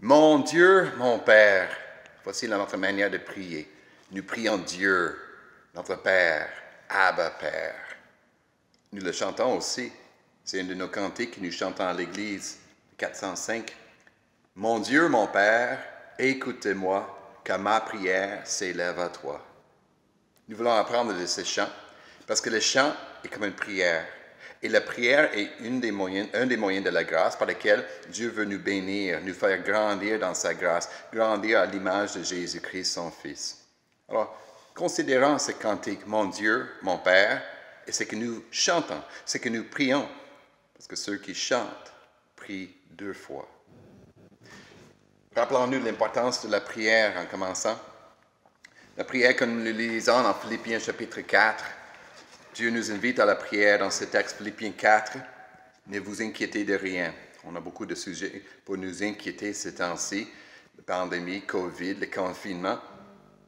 Mon Dieu, mon Père, voici notre manière de prier. Nous prions Dieu, notre Père, Abba Père. Nous le chantons aussi. C'est un de nos cantiques que nous chantons à l'Église 405. Mon Dieu, mon Père, écoutez-moi, car ma prière s'élève à toi. Nous voulons apprendre de ce chant, parce que le chant est comme une prière. Et la prière est un des moyens de la grâce par lequel Dieu veut nous bénir, nous faire grandir dans sa grâce, grandir à l'image de Jésus-Christ, son Fils. Alors, considérons ce cantique, mon Dieu, mon Père, et ce que nous chantons, ce que nous prions, parce que ceux qui chantent prient deux fois. Rappelons-nous l'importance de la prière en commençant. La prière que nous lisons dans Philippiens chapitre 4, Dieu nous invite à la prière dans ce texte, Philippiens 4. Ne vous inquiétez de rien. On a beaucoup de sujets pour nous inquiéter ces temps-ci. La pandémie, COVID, le confinement.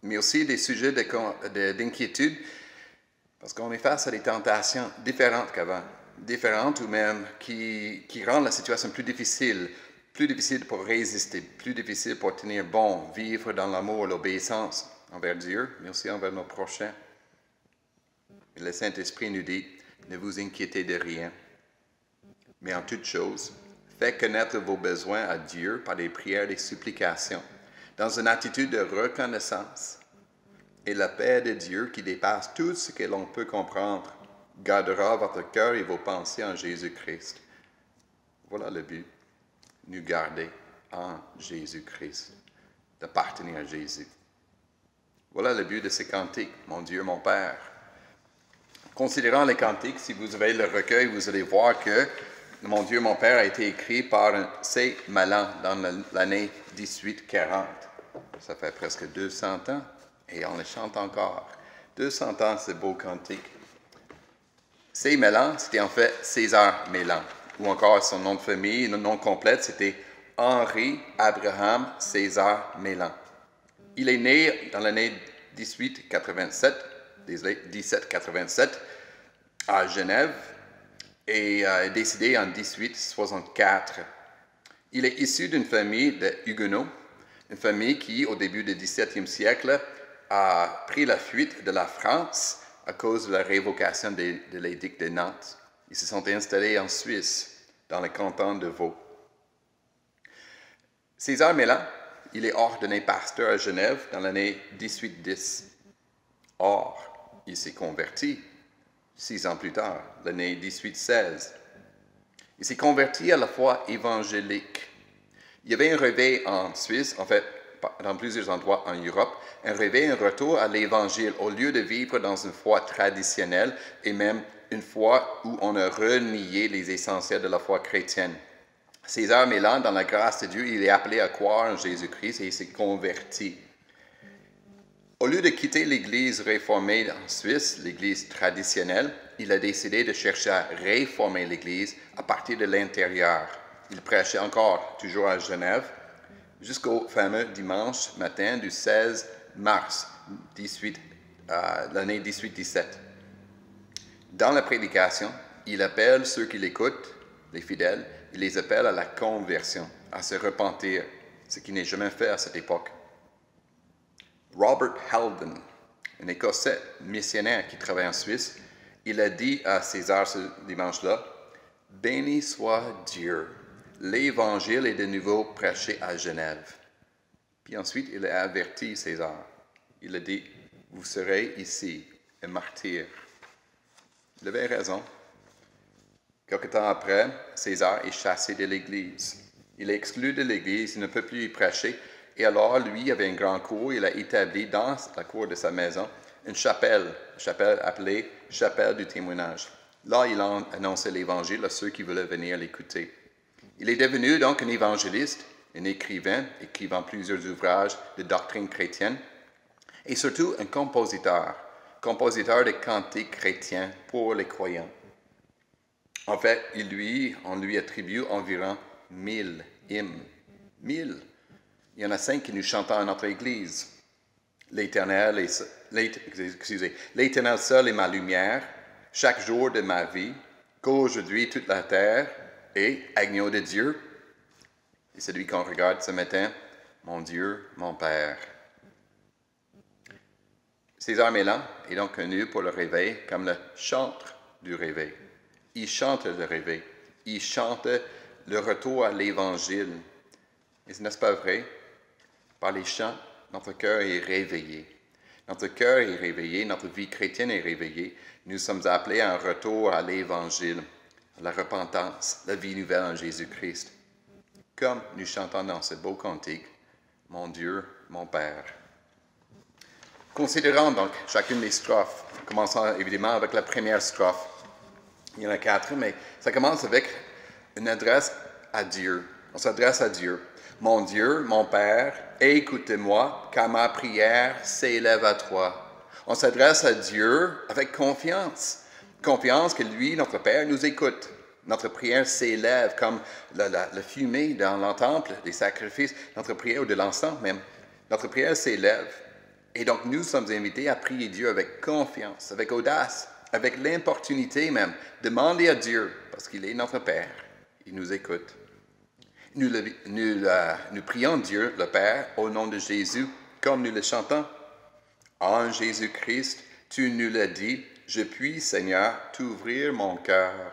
Mais aussi des sujets d'inquiétude parce qu'on est face à des tentations différentes qu'avant. Différentes ou même qui rendent la situation plus difficile pour résister, plus difficile pour tenir bon, vivre dans l'amour, l'obéissance envers Dieu, mais aussi envers nos prochains. Et le Saint-Esprit nous dit, ne vous inquiétez de rien, mais en toute chose, faites connaître vos besoins à Dieu par des prières et des supplications, dans une attitude de reconnaissance. Et la paix de Dieu, qui dépasse tout ce que l'on peut comprendre, gardera votre cœur et vos pensées en Jésus-Christ. Voilà le but, nous garder en Jésus-Christ, d'appartenir à Jésus. Voilà le but de ce cantique, mon Dieu, mon Père. Considérant les cantiques, si vous avez le recueil, vous allez voir que mon Dieu, mon Père a été écrit par un C. Malan dans l'année 1840. Ça fait presque 200 ans et on le chante encore. 200 ans, ce beau cantique. C. Malan, c'était en fait César Malan, ou encore son nom de famille, le nom complet, c'était Henri Abraham César Malan. Il est né dans l'année 1787 à Genève et est décédé en 1864. Il est issu d'une famille de Huguenots, une famille qui, au début du XVIIe siècle, a pris la fuite de la France à cause de la révocation de l'édicte de Nantes. Ils se sont installés en Suisse, dans le canton de Vaud. César Malan, il est ordonné pasteur à Genève dans l'année 1810. Or, il s'est converti 6 ans plus tard, l'année 1816. Il s'est converti à la foi évangélique. Il y avait un réveil en Suisse, en fait, dans plusieurs endroits en Europe, un réveil, un retour à l'Évangile, au lieu de vivre dans une foi traditionnelle et même une foi où on a renié les essentiels de la foi chrétienne. César Malan, dans la grâce de Dieu, il est appelé à croire en Jésus-Christ et il s'est converti. Au lieu de quitter l'Église réformée en Suisse, l'Église traditionnelle, il a décidé de chercher à réformer l'Église à partir de l'intérieur. Il prêchait encore, toujours à Genève, jusqu'au fameux dimanche matin du 16 mars l'année 1817. Dans la prédication, il appelle ceux qui l'écoutent, les fidèles, il les appelle à la conversion, à se repentir, ce qui n'est jamais fait à cette époque. Robert Halden, un Écossais missionnaire qui travaille en Suisse, il a dit à César ce dimanche-là, « Béni soit Dieu, l'Évangile est de nouveau prêché à Genève. » Puis ensuite, il a averti César. Il a dit, « Vous serez ici un martyr. » Il avait raison. Quelque temps après, César est chassé de l'Église. Il est exclu de l'Église, il ne peut plus y prêcher. Et alors, lui, il avait une grande cour, il a établi dans la cour de sa maison une chapelle appelée Chapelle du témoignage. Là, il a annoncé l'Évangile à ceux qui voulaient venir l'écouter. Il est devenu donc un évangéliste, un écrivain, écrivant plusieurs ouvrages de doctrine chrétienne, et surtout un compositeur de cantiques chrétiens pour les croyants. En fait, on lui attribue environ 1000 hymnes. 1000. Il y en a 5 que nous chantons à notre Église. L'Éternel seul est ma lumière, chaque jour de ma vie, qu'aujourd'hui toute la terre est agneau de Dieu. Et celui qu'on regarde ce matin, mon Dieu, mon Père. César Millan est donc connu pour le réveil comme le chantre du réveil. Il chante le réveil. Il chante le retour à l'Évangile. Et n'est-ce pas vrai? Par les chants, notre cœur est réveillé. Notre cœur est réveillé, notre vie chrétienne est réveillée. Nous sommes appelés à un retour à l'Évangile, à la repentance, la vie nouvelle en Jésus-Christ. Comme nous chantons dans ce beau cantique, « Mon Dieu, mon Père ». Considérons donc chacune des strophes, commençant évidemment avec la première strophe. Il y en a 4, mais ça commence avec une adresse à Dieu. On s'adresse à Dieu. « Mon Dieu, mon Père, écoute-moi, car ma prière s'élève à toi. » On s'adresse à Dieu avec confiance. Confiance que lui, notre Père, nous écoute. Notre prière s'élève comme la fumée dans le temple, des sacrifices, notre prière ou de l'encens même. Notre prière s'élève. Et donc nous sommes invités à prier Dieu avec confiance, avec audace, avec l'importunité même. Demander à Dieu, parce qu'il est notre Père. Il nous écoute. Nous prions Dieu, le Père, au nom de Jésus, comme nous le chantons. En Jésus-Christ, tu nous l'as dit, je puis, Seigneur, t'ouvrir mon cœur.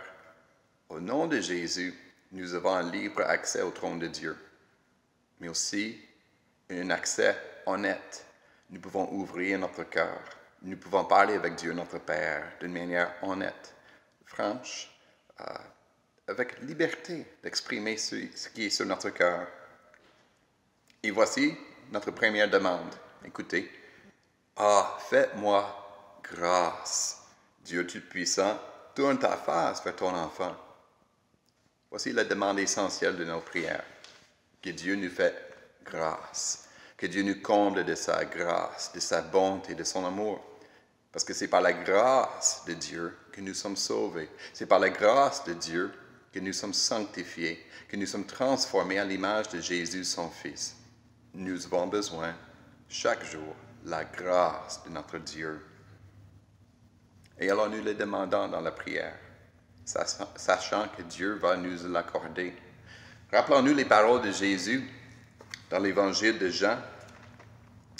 Au nom de Jésus, nous avons un libre accès au trône de Dieu, mais aussi un accès honnête. Nous pouvons ouvrir notre cœur. Nous pouvons parler avec Dieu, notre Père, d'une manière honnête, franche, avec liberté d'exprimer ce qui est sur notre cœur. Et voici notre première demande. Écoutez. « Ah, fais-moi grâce. Dieu Tout-Puissant, tourne ta face vers ton enfant. » Voici la demande essentielle de nos prières. Que Dieu nous fait grâce. Que Dieu nous comble de sa grâce, de sa bonté, de son amour. Parce que c'est par la grâce de Dieu que nous sommes sauvés. C'est par la grâce de Dieu que nous sommes sanctifiés, que nous sommes transformés à l'image de Jésus, son Fils. Nous avons besoin, chaque jour, la grâce de notre Dieu. Et alors nous le demandons dans la prière, sachant que Dieu va nous l'accorder. Rappelons-nous les paroles de Jésus dans l'Évangile de Jean.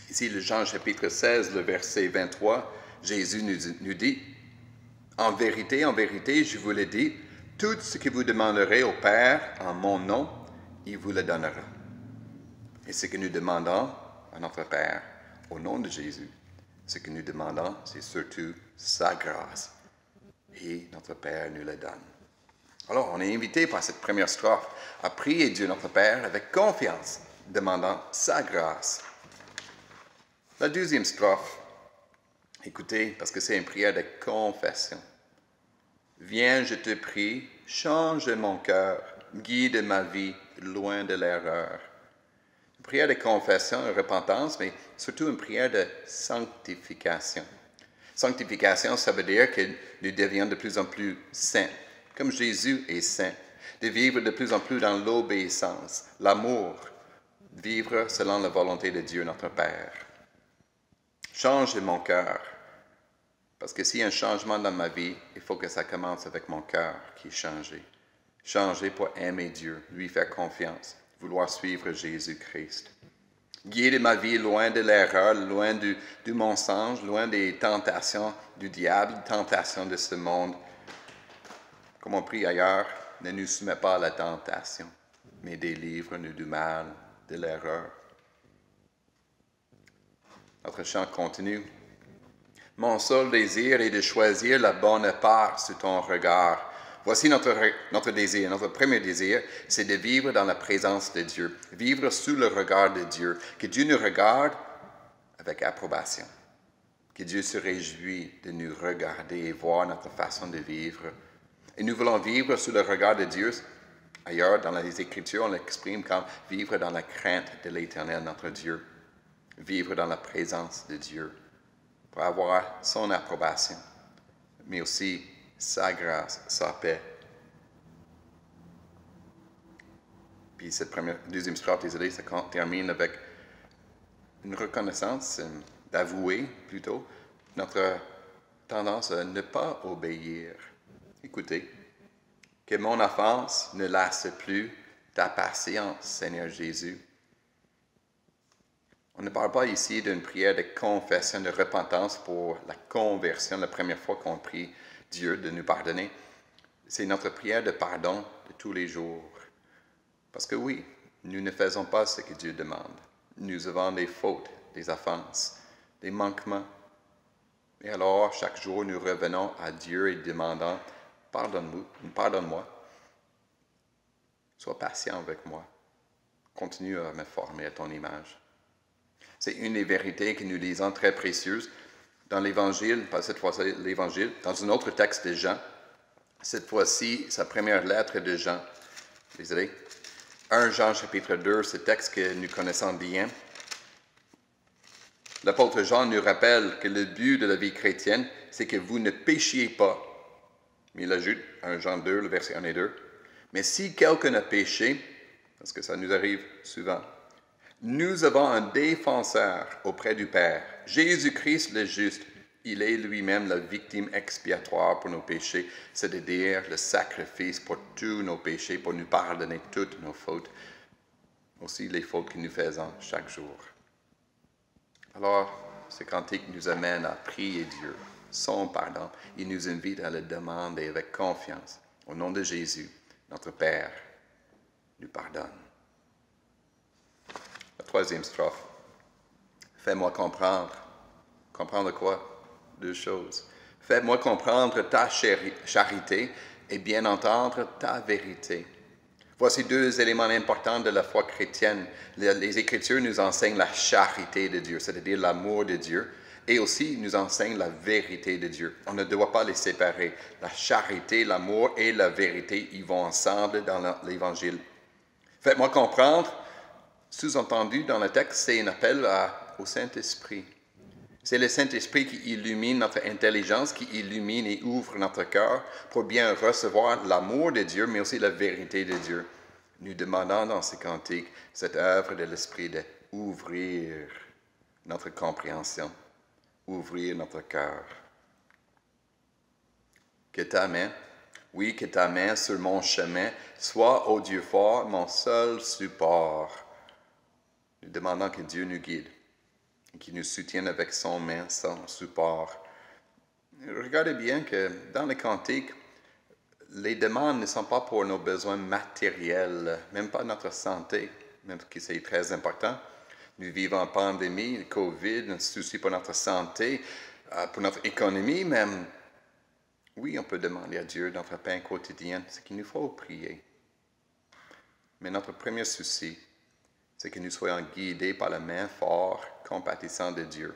Ici, le Jean chapitre 16, le verset 23, Jésus nous dit, « En vérité, je vous le dis, tout ce que vous demanderez au Père en mon nom, il vous le donnera. » Et ce que nous demandons à notre Père, au nom de Jésus, ce que nous demandons, c'est surtout sa grâce. Et notre Père nous le donne. Alors, on est invité par cette première strophe à prier Dieu notre Père avec confiance, demandant sa grâce. La deuxième strophe, écoutez, parce que c'est une prière de confession. Viens, je te prie, change mon cœur, guide ma vie loin de l'erreur. Une prière de confession et repentance, mais surtout une prière de sanctification. Sanctification, ça veut dire que nous devions de plus en plus saints, comme Jésus est saint, de vivre de plus en plus dans l'obéissance, l'amour, vivre selon la volonté de Dieu, notre Père. Change mon cœur, parce que s'il y a un changement dans ma vie, il faut que ça commence avec mon cœur qui est changé. Changer pour aimer Dieu, lui faire confiance, vouloir suivre Jésus-Christ. Guider ma vie loin de l'erreur, loin du mensonge, loin des tentations du diable, des tentations de ce monde. Comme on prie ailleurs, ne nous soumets pas à la tentation, mais délivre-nous du mal, de l'erreur. Notre chant continue. Mon seul désir est de choisir la bonne part sous ton regard. Voici notre désir. Notre premier désir, c'est de vivre dans la présence de Dieu, vivre sous le regard de Dieu, que Dieu nous regarde avec approbation, que Dieu se réjouit de nous regarder et voir notre façon de vivre. Et nous voulons vivre sous le regard de Dieu. Ailleurs, dans les Écritures, on l'exprime comme vivre dans la crainte de l'Éternel, notre Dieu, vivre dans la présence de Dieu, pour avoir son approbation, mais aussi sa grâce, sa paix. Puis cette deuxième strophe, désolé, ça termine avec une reconnaissance, d'avouer plutôt, notre tendance à ne pas obéir. Écoutez, que mon offense ne lasse plus, ta patience, Seigneur Jésus. On ne parle pas ici d'une prière de confession, de repentance pour la conversion, la première fois qu'on prie Dieu de nous pardonner. C'est notre prière de pardon de tous les jours. Parce que oui, nous ne faisons pas ce que Dieu demande. Nous avons des fautes, des offenses, des manquements. Et alors, chaque jour, nous revenons à Dieu et demandons, pardonne-moi, sois patient avec moi, continue à me former à ton image. C'est une des vérités que nous lisons très précieuses dans l'Évangile, pas cette fois-ci l'Évangile, dans un autre texte de Jean, cette fois-ci sa première lettre de Jean. Désolé. 1 Jean chapitre 2, ce texte que nous connaissons bien. L'apôtre Jean nous rappelle que le but de la vie chrétienne, c'est que vous ne péchiez pas. Mais il ajoute, 1 Jean 2, le verset 1 et 2, mais si quelqu'un a péché, parce que ça nous arrive souvent, nous avons un défenseur auprès du Père, Jésus-Christ le juste. Il est lui-même la victime expiatoire pour nos péchés, c'est-à-dire le sacrifice pour tous nos péchés, pour nous pardonner toutes nos fautes, aussi les fautes que nous faisons chaque jour. Alors, ce cantique nous amène à prier Dieu, son pardon. Il nous invite à le demander avec confiance. Au nom de Jésus, notre Père nous pardonne. La troisième strophe. Fais-moi comprendre. Comprendre quoi? Deux choses. Fais-moi comprendre ta charité et bien entendre ta vérité. Voici deux éléments importants de la foi chrétienne. Les Écritures nous enseignent la charité de Dieu, c'est-à-dire l'amour de Dieu, et aussi nous enseignent la vérité de Dieu. On ne doit pas les séparer. La charité, l'amour et la vérité, ils vont ensemble dans l'Évangile. Faites-moi comprendre, sous-entendu dans le texte, c'est un appel au Saint-Esprit. C'est le Saint-Esprit qui illumine notre intelligence, qui illumine et ouvre notre cœur pour bien recevoir l'amour de Dieu, mais aussi la vérité de Dieu. Nous demandons dans ces cantiques cette œuvre de l'Esprit d'ouvrir notre compréhension, ouvrir notre cœur. Que ta main, oui, que ta main sur mon chemin soit, ô Dieu fort, mon seul support. Nous demandons que Dieu nous guide, qui nous soutienne avec son main, son support. Regardez bien que dans les cantiques, les demandes ne sont pas pour nos besoins matériels, même pas notre santé, même si c'est très important. Nous vivons en pandémie, le COVID, un souci pour notre santé, pour notre économie même. Oui, on peut demander à Dieu notre pain quotidien, ce qu'il nous faut prier. Mais notre premier souci, c'est que nous soyons guidés par la main forte, compatissante de Dieu,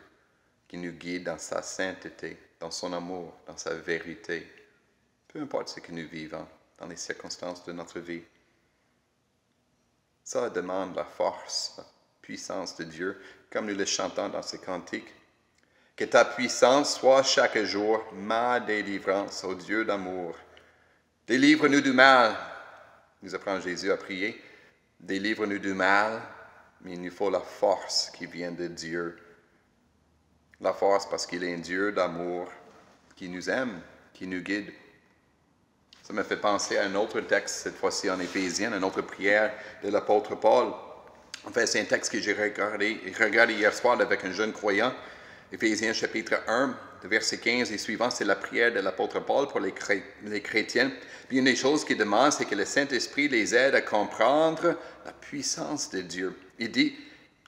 qui nous guide dans sa sainteté, dans son amour, dans sa vérité, peu importe ce que nous vivons, dans les circonstances de notre vie. Ça demande la force, la puissance de Dieu, comme nous le chantons dans ces cantiques. Que ta puissance soit chaque jour ma délivrance, ô Dieu d'amour. Délivre-nous du mal, nous apprend Jésus à prier. Délivre-nous du mal, mais il nous faut la force qui vient de Dieu. La force parce qu'il est un Dieu d'amour qui nous aime, qui nous guide. Ça me fait penser à un autre texte, cette fois-ci en Éphésiens, une autre prière de l'apôtre Paul. En fait, c'est un texte que j'ai regardé hier soir avec un jeune croyant. Éphésiens chapitre 1, verset 15 et suivant, c'est la prière de l'apôtre Paul pour les chrétiens. Puis une des choses qu'il demande, c'est que le Saint-Esprit les aide à comprendre la puissance de Dieu. Il dit,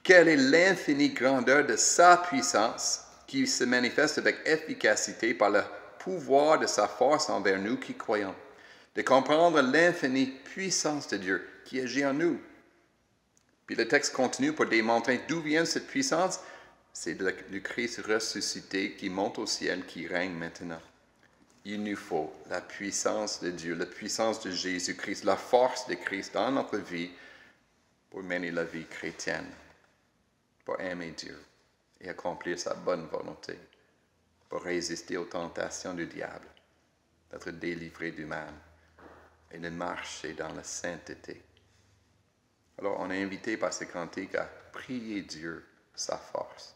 quelle est l'infinie grandeur de sa puissance qui se manifeste avec efficacité par le pouvoir de sa force envers nous qui croyons. De comprendre l'infinie puissance de Dieu qui agit en nous. Puis le texte continue pour démontrer d'où vient cette puissance. C'est du Christ ressuscité qui monte au ciel, qui règne maintenant. Il nous faut la puissance de Dieu, la puissance de Jésus-Christ, la force de Christ dans notre vie pour mener la vie chrétienne, pour aimer Dieu et accomplir sa bonne volonté, pour résister aux tentations du diable, d'être délivré du mal et de marcher dans la sainteté. Alors, on est invité par ces cantiques à prier Dieu, sa force.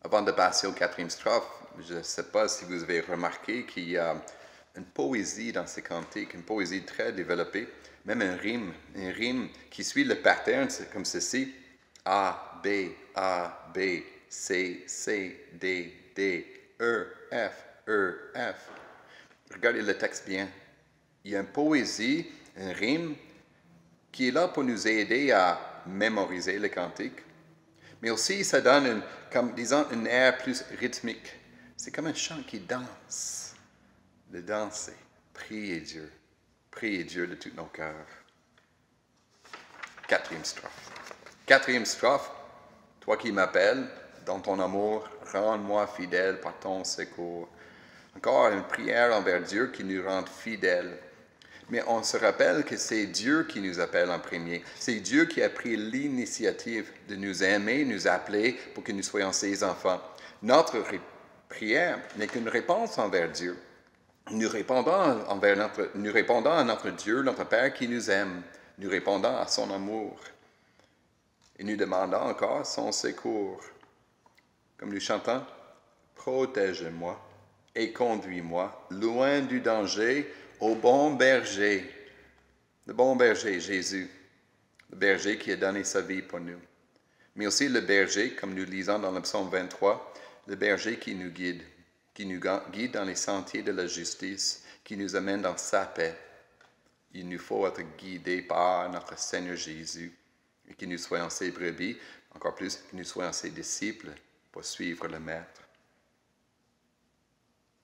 Avant de passer au quatrième strophe, je ne sais pas si vous avez remarqué qu'il y a une poésie dans ces cantiques, une poésie très développée, même une rime qui suit le pattern, c'est comme ceci. A, B, C, D, E, F. Regardez le texte bien. Il y a une poésie, une rime, qui est là pour nous aider à mémoriser le cantique. Mais aussi, ça donne, un air plus rythmique. C'est comme un chant qui danse. De danser. Priez Dieu. Priez Dieu de tous nos cœurs. Quatrième strophe. Toi qui m'appelles, dans ton amour, rends-moi fidèle par ton secours. Encore une prière envers Dieu qui nous rend fidèles. Mais on se rappelle que c'est Dieu qui nous appelle en premier. C'est Dieu qui a pris l'initiative de nous aimer, nous appeler pour que nous soyons ses enfants. Notre prière n'est qu'une réponse envers Dieu. Nous répondons à notre Dieu, notre Père qui nous aime. Nous répondons à son amour. Et nous demandons encore son secours. Comme nous chantons, « Protège-moi et conduis-moi loin du danger au bon berger. » Le bon berger, Jésus. Le berger qui a donné sa vie pour nous. Mais aussi le berger, comme nous lisons dans le psaume 23, le berger qui nous guide dans les sentiers de la justice, qui nous amène dans sa paix. Il nous faut être guidés par notre Seigneur Jésus et que nous soyons ses brebis, encore plus que nous soyons ses disciples pour suivre le Maître.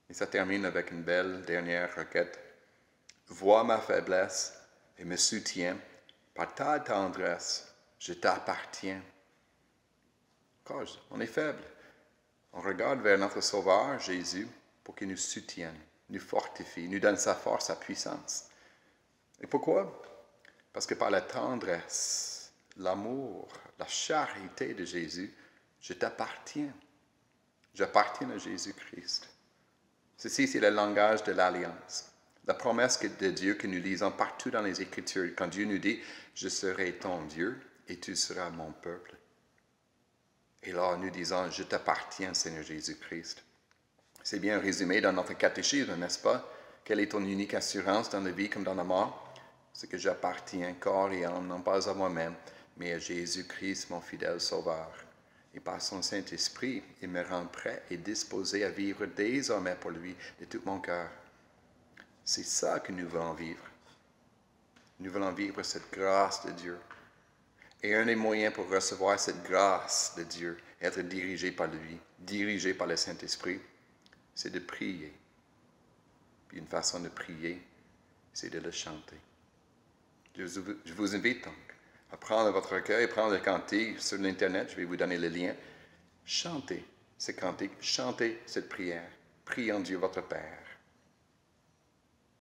Et ça termine avec une belle dernière requête. Vois ma faiblesse et me soutiens. Par ta tendresse, je t'appartiens. On est faible. On regarde vers notre Sauveur, Jésus, pour qu'il nous soutienne, nous fortifie, nous donne sa force, sa puissance. Et pourquoi? Parce que par la tendresse, l'amour, la charité de Jésus, je t'appartiens. J'appartiens à Jésus-Christ. Ceci, c'est le langage de l'alliance. La promesse de Dieu que nous lisons partout dans les Écritures, quand Dieu nous dit « Je serai ton Dieu et tu seras mon peuple ». Et là, nous disons « Je t'appartiens, Seigneur Jésus-Christ ». C'est bien résumé dans notre catéchisme, n'est-ce pas? Quelle est ton unique assurance dans la vie comme dans la mort? C'est que j'appartiens corps et âme, non pas à moi-même, mais à Jésus-Christ, mon fidèle Sauveur. Et par son Saint-Esprit, il me rend prêt et disposé à vivre désormais pour lui de tout mon cœur. C'est ça que nous voulons vivre. Nous voulons vivre cette grâce de Dieu. Et un des moyens pour recevoir cette grâce de Dieu, être dirigé par lui, dirigé par le Saint-Esprit, c'est de prier. Puis une façon de prier, c'est de le chanter. Je vous invite donc à prendre votre recueil, prendre le cantique sur l'Internet, je vais vous donner le lien. Chantez ce cantique, chantez cette prière. Priez en Dieu votre Père.